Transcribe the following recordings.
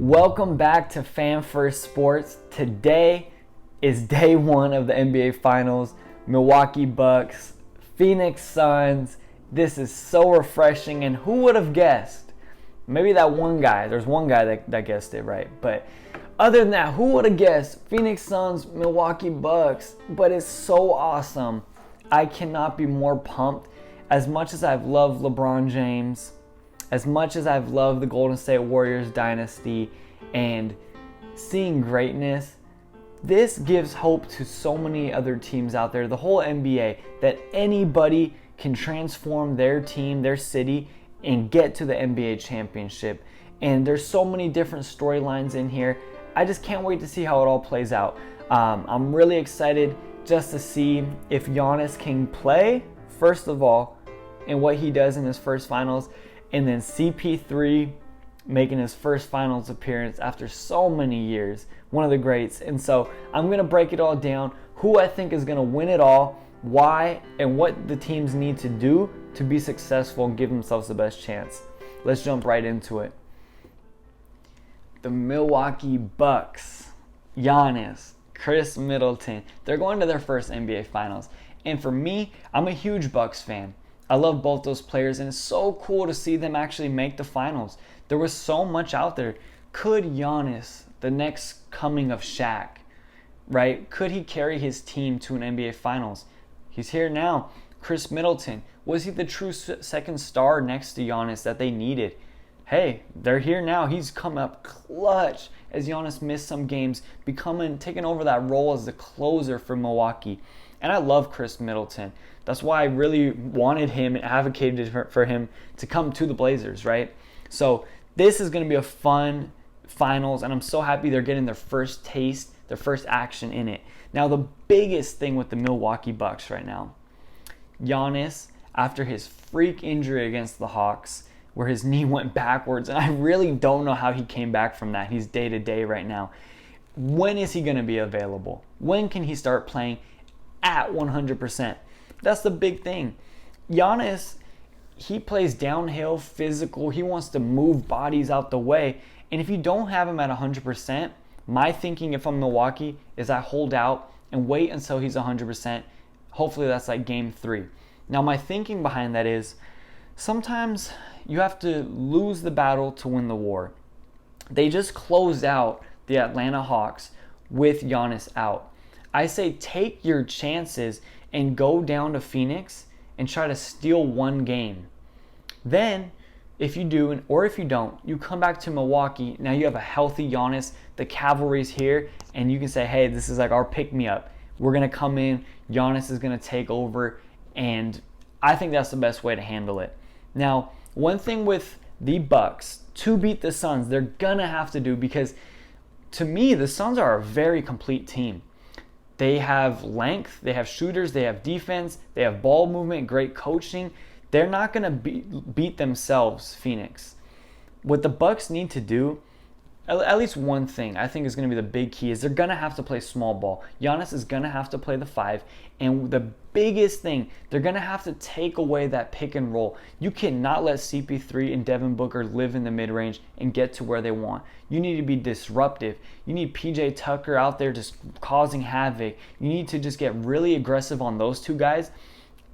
Welcome back to Fan First Sports. Today is day one of the NBA Finals. Milwaukee Bucks, Phoenix Suns. This is so refreshing, and who would have guessed? Maybe that one guy. There's one guy that guessed it right. But other than that, who would have guessed? Phoenix Suns, Milwaukee Bucks. But it's so awesome. I cannot be more pumped. As much as I've loved LeBron James, as much as I've loved the Golden State Warriors dynasty and seeing greatness, this gives hope to so many other teams out there, the whole NBA, that anybody can transform their team, their city, and get to the NBA championship. And there's so many different storylines in here. I just can't wait to see how it all plays out. I'm really excited just to see if Giannis can play, first of all, and what he does in his first finals. And then CP3 making his first finals appearance after so many years. One of the greats. And so I'm going to break it all down. Who I think is going to win it all, why, and what the teams need to do to be successful and give themselves the best chance. Let's jump right into it. The Milwaukee Bucks, Giannis, Chris Middleton, they're going to their first NBA Finals. And for me, I'm a huge Bucks fan. I love both those players, and it's so cool to see them actually make the finals. There was so much out there. Could Giannis, the next coming of Shaq, right? Could he carry his team to an NBA Finals? He's here now. Chris Middleton, was he the true second star next to Giannis that they needed? Hey, they're here now. He's come up clutch as Giannis missed some games, taking over that role as the closer for Milwaukee. And I love Chris Middleton. That's why I really wanted him and advocated for him to come to the Blazers, right? So this is going to be a fun finals, and I'm so happy they're getting their first taste, their first action in it. Now, the biggest thing with the Milwaukee Bucks right now, Giannis, after his freak injury against the Hawks, where his knee went backwards, and I really don't know how he came back from that. He's day-to-day right now. When is he going to be available? When can he start playing at 100%? That's the big thing. Giannis, he plays downhill, physical. He wants to move bodies out the way. And if you don't have him at 100%, my thinking if I'm Milwaukee is I hold out and wait until he's 100%. Hopefully that's like game 3. Now my thinking behind that is sometimes you have to lose the battle to win the war. They just closed out the Atlanta Hawks with Giannis out. I say take your chances and go down to Phoenix and try to steal one game. Then, if you do, or if you don't, you come back to Milwaukee. Now you have a healthy Giannis. The cavalry's here, and you can say, hey, this is like our pick-me-up. We're going to come in. Giannis is going to take over, and I think that's the best way to handle it. Now, one thing with the Bucks, to beat the Suns, they're going to have to do, because to me, the Suns are a very complete team. They have length, they have shooters, they have defense, they have ball movement, great coaching. They're not going to beat themselves, Phoenix. What the Bucks need to do, at least one thing I think is going to be the big key, is they're going to have to play small ball. Giannis is going to have to play the 5. And the biggest thing, they're going to have to take away that pick and roll. You cannot let CP3 and Devin Booker live in the mid-range and get to where they want. You need to be disruptive. You need PJ Tucker out there just causing havoc. You need to just get really aggressive on those two guys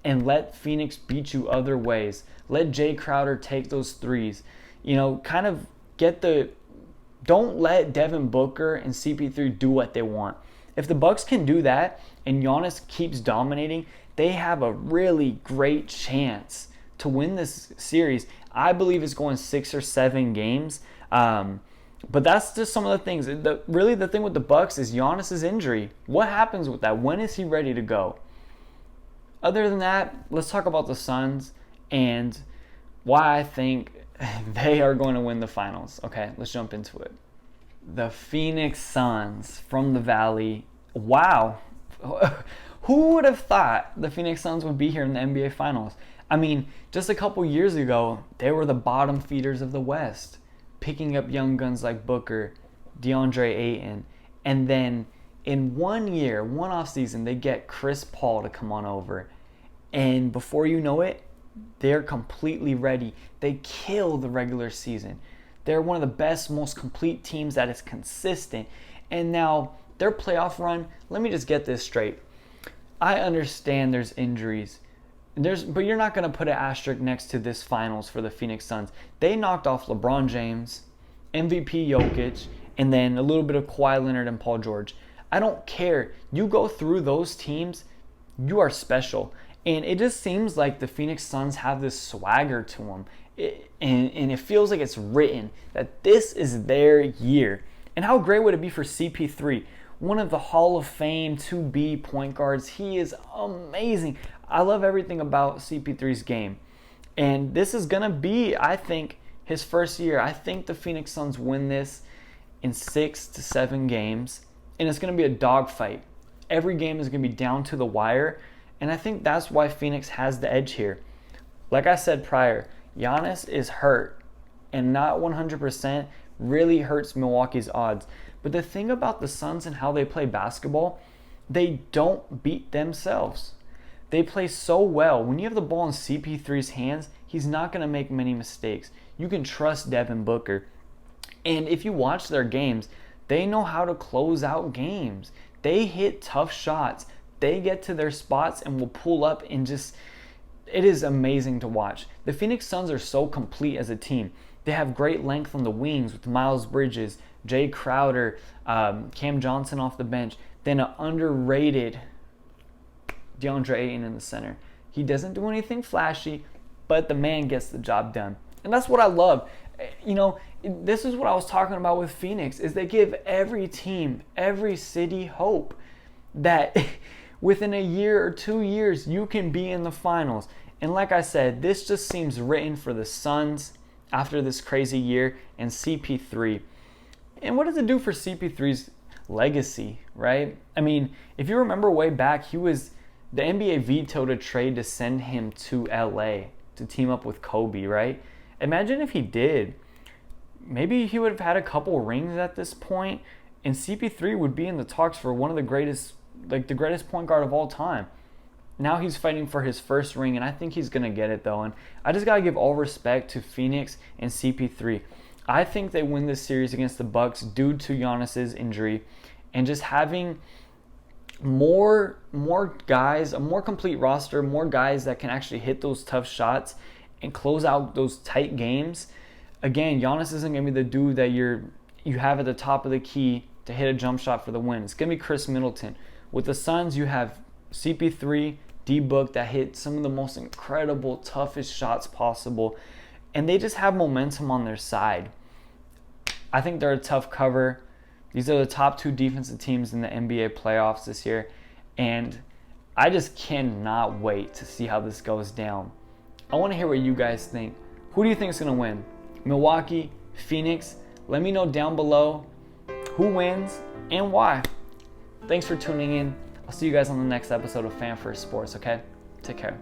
and let Phoenix beat you other ways. Let Jay Crowder take those threes. Kind of don't let Devin Booker and CP3 do what they want. If the Bucks can do that and Giannis keeps dominating, they have a really great chance to win this series. I believe it's going 6 or 7 games. But that's just some of the things. Really, the thing with the Bucks is Giannis' injury. What happens with that? When is he ready to go? Other than that, let's talk about the Suns and why I think they are going to win the finals. Okay, let's jump into it. The Phoenix Suns from the Valley. Wow. Who would have thought the Phoenix Suns would be here in the NBA Finals? I mean, just a couple years ago, they were the bottom feeders of the West, picking up young guns like Booker, DeAndre Ayton, and then in 1 year, one offseason, they get Chris Paul to come on over. And before you know it, they're completely ready. They kill the regular season. They're one of the best, most complete teams that is consistent. And now their playoff run, let me just get this straight. I understand there's injuries. But you're not going to put an asterisk next to this finals for the Phoenix Suns. They knocked off LeBron James, MVP Jokic, and then a little bit of Kawhi Leonard and Paul George. I don't care. You go through those teams, you are special. And it just seems like the Phoenix Suns have this swagger to them. And it feels like it's written that this is their year. And how great would it be for CP3? One of the Hall of Fame 2B point guards. He is amazing. I love everything about CP3's game. And this is going to be, I think, his first year. I think the Phoenix Suns win this in 6 to 7 games. And it's going to be a dogfight. Every game is going to be down to the wire. And I think that's why Phoenix has the edge here. Like I said prior, Giannis is hurt. And not 100% really hurts Milwaukee's odds. But the thing about the Suns and how they play basketball, they don't beat themselves. They play so well. When you have the ball in CP3's hands, he's not going to make many mistakes. You can trust Devin Booker. And if you watch their games, they know how to close out games. They hit tough shots. They get to their spots and will pull up and just, it is amazing to watch. The Phoenix Suns are so complete as a team. They have great length on the wings with Miles Bridges, Jay Crowder, Cam Johnson off the bench. Then an underrated DeAndre Ayton in the center. He doesn't do anything flashy, but the man gets the job done. And that's what I love. You know, this is what I was talking about with Phoenix, is they give every team, every city hope that within a year or 2 years, you can be in the finals. And like I said, this just seems written for the Suns after this crazy year and CP3. And what does it do for CP3's legacy, right? I mean, if you remember way back, the NBA vetoed a trade to send him to LA to team up with Kobe, right? Imagine if he did. Maybe he would have had a couple rings at this point, and CP3 would be in the talks for one of the greatest, like the greatest point guard of all time. Now he's fighting for his first ring, and I think he's going to get it though. And I just got to give all respect to Phoenix and CP3. I think they win this series against the Bucks due to Giannis's injury and just having more guys, a more complete roster, more guys that can actually hit those tough shots and close out those tight games. Again, Giannis isn't going to be the dude that you have at the top of the key to hit a jump shot for the win. It's going to be Chris Middleton. With the Suns, you have CP3, D-Book that hit some of the most incredible, toughest shots possible. And they just have momentum on their side. I think they're a tough cover. These are the top 2 defensive teams in the NBA playoffs this year. And I just cannot wait to see how this goes down. I want to hear what you guys think. Who do you think is going to win? Milwaukee, Phoenix? Let me know down below who wins and why. Thanks for tuning in. I'll see you guys on the next episode of Fan First Sports, okay? Take care.